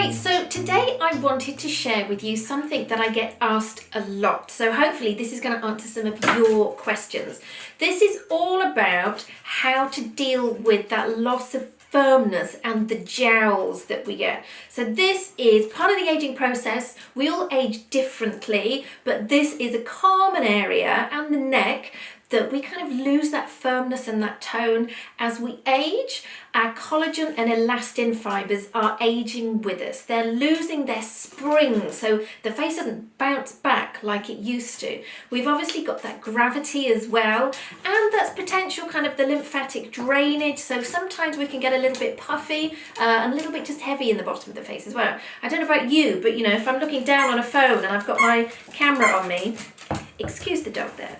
Right, so today I wanted to share with you something that I get asked a lot. So hopefully this is going to answer some of your questions. This is all about how to deal with that loss of firmness and the jowls that we get. So this is part of the aging process. We all age differently, but this is a common area, and the neck, that we kind of lose that firmness and that tone as we age. Our collagen and elastin fibres are aging with us. They're losing their spring, so the face doesn't bounce back like it used to. We've obviously got that gravity as well, and that's potential kind of the lymphatic drainage, so sometimes we can get a little bit puffy and a little bit just heavy in the bottom of the face as well. I don't know about you, but you know, if I'm looking down on a phone and I've got my camera on me, excuse the dog there,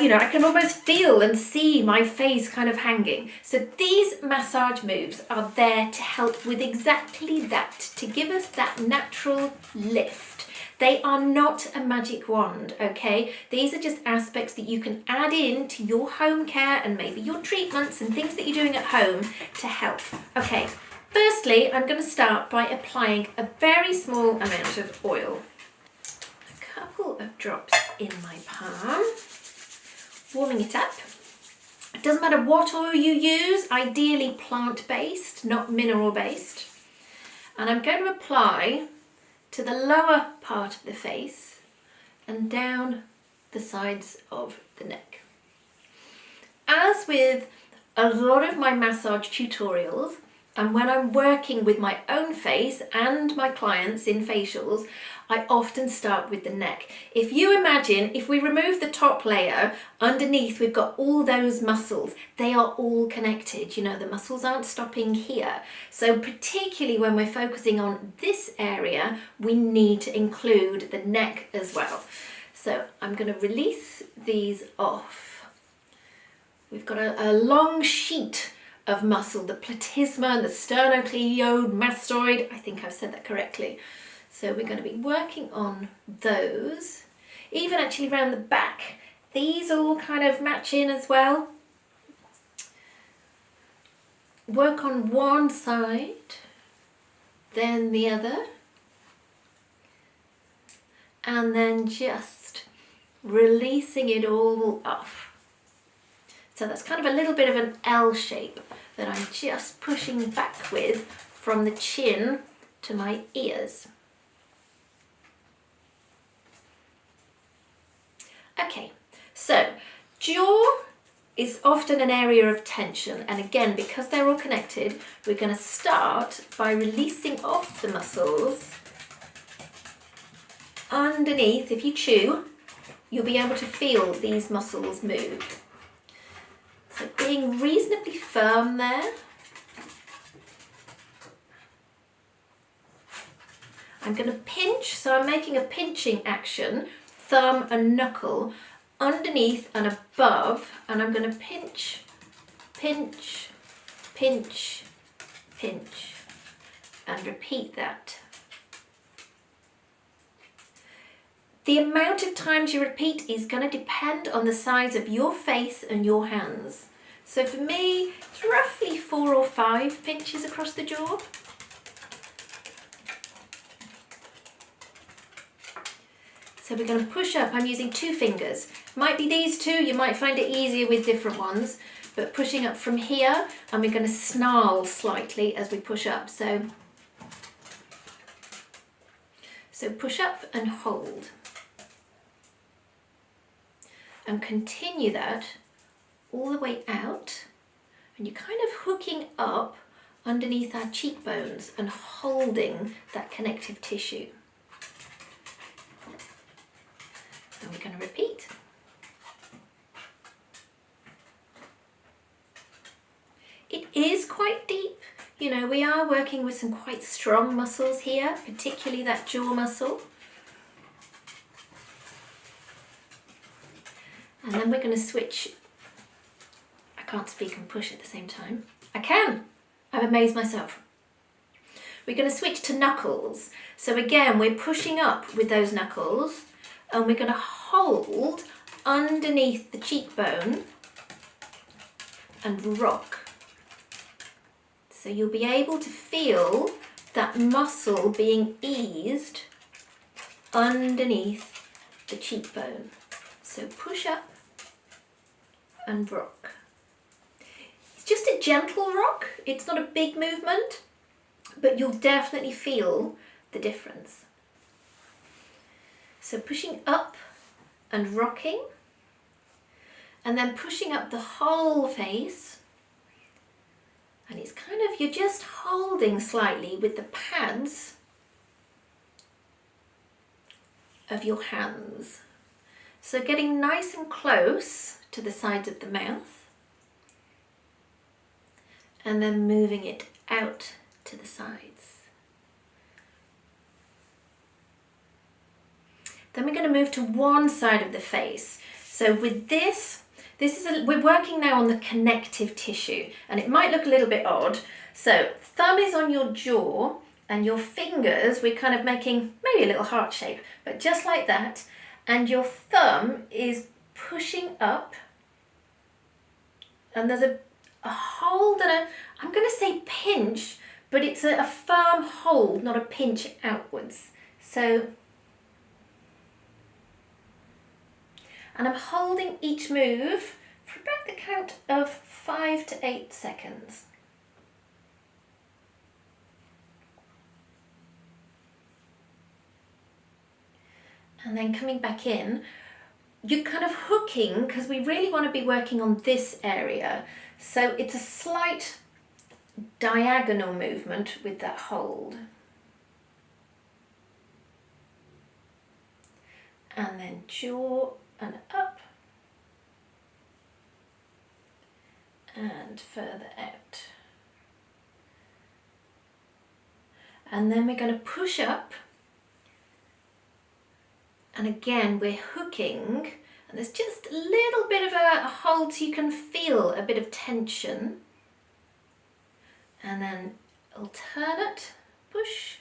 you know, I can almost feel and see my face kind of hanging. So these massage moves are there to help with exactly that, to give us that natural lift. They are not a magic wand, okay? These are just aspects that you can add in to your home care and maybe your treatments and things that you're doing at home to help. Okay, firstly, I'm going to start by applying a very small amount of oil. A couple of drops in my palm. Warming it up. It doesn't matter what oil you use, ideally plant-based, not mineral-based. And I'm going to apply to the lower part of the face and down the sides of the neck. As with a lot of my massage tutorials, and when I'm working with my own face and my clients in facials, I often start with the neck. If you imagine, if we remove the top layer, underneath we've got all those muscles. They are all connected. You know, the muscles aren't stopping here. So particularly when we're focusing on this area, we need to include the neck as well. So I'm going to release these off. We've got a long sheet of muscle, the platysma and the sternocleidomastoid. I think I've said that correctly. So we're going to be working on those. Even actually around the back, these all kind of match in as well. Work on one side, then the other, and then just releasing it all off. So that's kind of a little bit of an L shape that I'm just pushing back with from the chin to my ears. Okay, so jaw is often an area of tension, and again, because they're all connected, we're going to start by releasing off the muscles underneath. If you chew, you'll be able to feel these muscles move. So being reasonably firm there. I'm going to pinch, so I'm making a pinching action, thumb and knuckle, underneath and above, and I'm going to pinch, pinch, pinch, pinch, and repeat that. The amount of times you repeat is going to depend on the size of your face and your hands. So for me, it's roughly 4 or 5 pinches across the jaw. So we're going to push up. I'm using 2 fingers. Might be these 2, you might find it easier with different ones, but pushing up from here, and we're going to snarl slightly as we push up. So push up and hold. And continue that all the way out, and you're kind of hooking up underneath our cheekbones and holding that connective tissue. And we're going to repeat. It is quite deep. You know, we are working with some quite strong muscles here, particularly that jaw muscle. And then we're going to switch. I can't speak and push at the same time. I can. I've amazed myself. We're going to switch to knuckles. So again, we're pushing up with those knuckles, and we're going to hold underneath the cheekbone and rock. So you'll be able to feel that muscle being eased underneath the cheekbone. So push up and rock. It's just a gentle rock. It's not a big movement, but you'll definitely feel the difference. So pushing up and rocking, and then pushing up the whole face. And it's kind of, you're just holding slightly with the pads of your hands. So getting nice and close to the sides of the mouth, and then moving it out to the sides. Then we're going to move to one side of the face. So with we're working now on the connective tissue, and it might look a little bit odd. So thumb is on your jaw, and your fingers, we're kind of making maybe a little heart shape, but just like that. And your thumb is pushing up, and there's a hold and I'm going to say pinch, but it's a firm hold, not a pinch outwards. So, and I'm holding each move for about the count of 5 to 8 seconds. And then coming back in, you're kind of hooking, because we really want to be working on this area. So it's a slight diagonal movement with that hold. And then jaw and up. And further out. And then we're going to push up. And again, we're hooking, and there's just a little bit of a hold so you can feel a bit of tension. And then alternate, push,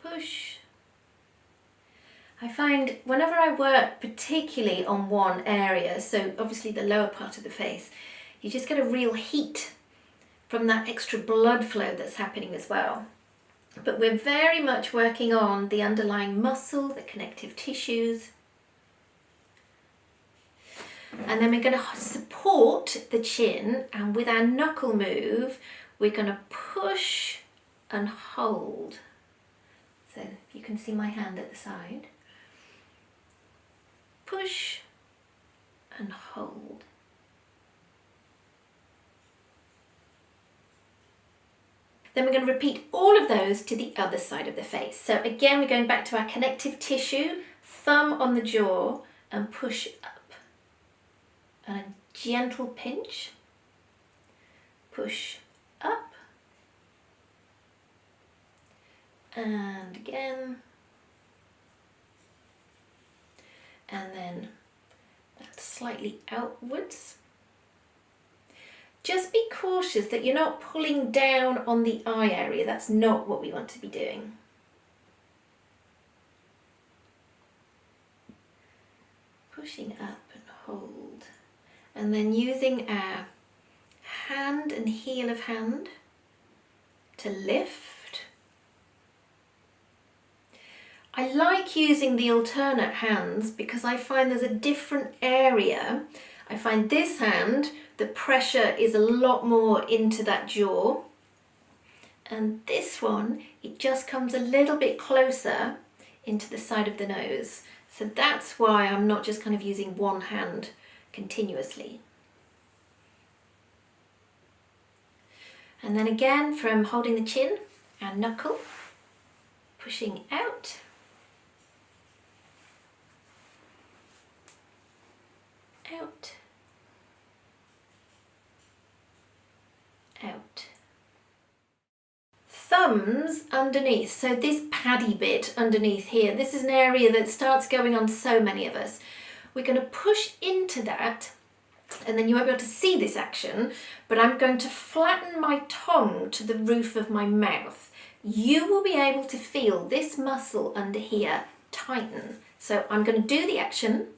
push. I find whenever I work particularly on one area, so obviously the lower part of the face, you just get a real heat from that extra blood flow that's happening as well. But we're very much working on the underlying muscle, the connective tissues. And then we're going to support the chin, and with our knuckle move, we're going to push and hold. So you can see my hand at the side. Push and hold. Then we're going to repeat all of those to the other side of the face. So again, we're going back to our connective tissue, thumb on the jaw, and push up. And a gentle pinch, push up, and again, and then that's slightly outwards. Just be cautious that you're not pulling down on the eye area. That's not what we want to be doing. Pushing up and hold. And then using our hand and heel of hand to lift. I like using the alternate hands because I find there's a different area. I find this hand, the pressure is a lot more into that jaw. And this one, it just comes a little bit closer into the side of the nose. So that's why I'm not just kind of using one hand continuously. And then again, from holding the chin and knuckle, pushing out. Out. Out. Thumbs underneath, so this paddy bit underneath here, this is an area that starts going on so many of us. We're going to push into that, and then you won't be able to see this action, but I'm going to flatten my tongue to the roof of my mouth. You will be able to feel this muscle under here tighten. So I'm going to do the action,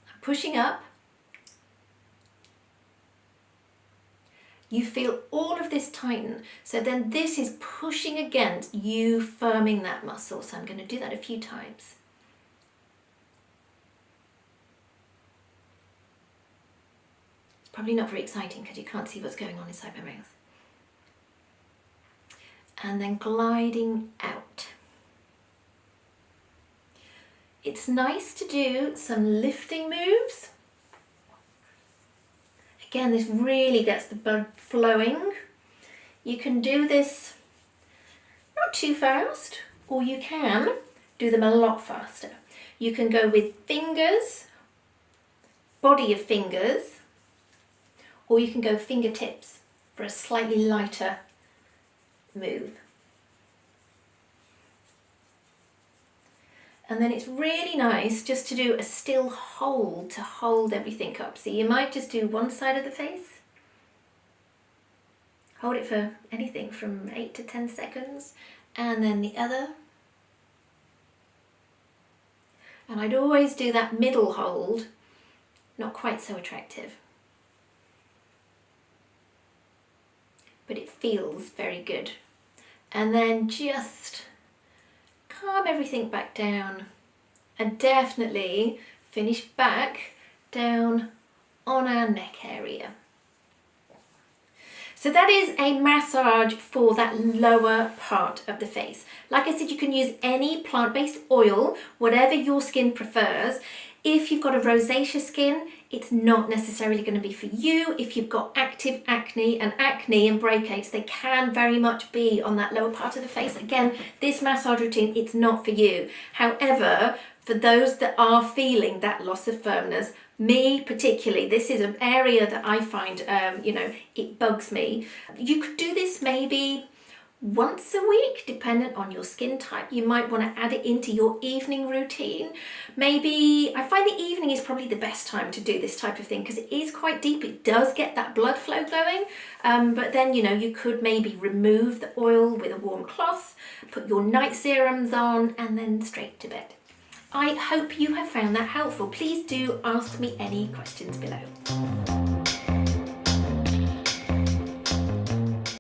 I'm pushing up, You feel all of this tighten. So then this is pushing against you firming that muscle. So I'm going to do that a few times. It's probably not very exciting because you can't see what's going on inside my mouth. And then gliding out. It's nice to do some lifting moves. Again, this really gets the blood flowing. You can do this not too fast, or you can do them a lot faster. You can go with fingers, body of fingers, or you can go fingertips for a slightly lighter move. And then it's really nice just to do a still hold to hold everything up. So you might just do one side of the face. Hold it for anything from 8 to 10 seconds. And then the other. And I'd always do that middle hold. Not quite so attractive. But it feels very good. And then just calm everything back down and definitely finish back down on our neck area. So that is a massage for that lower part of the face. Like I said, you can use any plant-based oil, whatever your skin prefers. If you've got a rosacea skin, it's not necessarily going to be for you. If you've got active acne and breakouts, they can very much be on that lower part of the face. Again, this massage routine, it's not for you. However, for those that are feeling that loss of firmness, me particularly, this is an area that I find, it bugs me. You could do this maybe once a week, dependent on your skin type. You might want to add it into your evening routine. Maybe, I find the evening is probably the best time to do this type of thing because it is quite deep. It does get that blood flow going. But then, you could maybe remove the oil with a warm cloth, put your night serums on, and then straight to bed. I hope you have found that helpful. Please do ask me any questions below.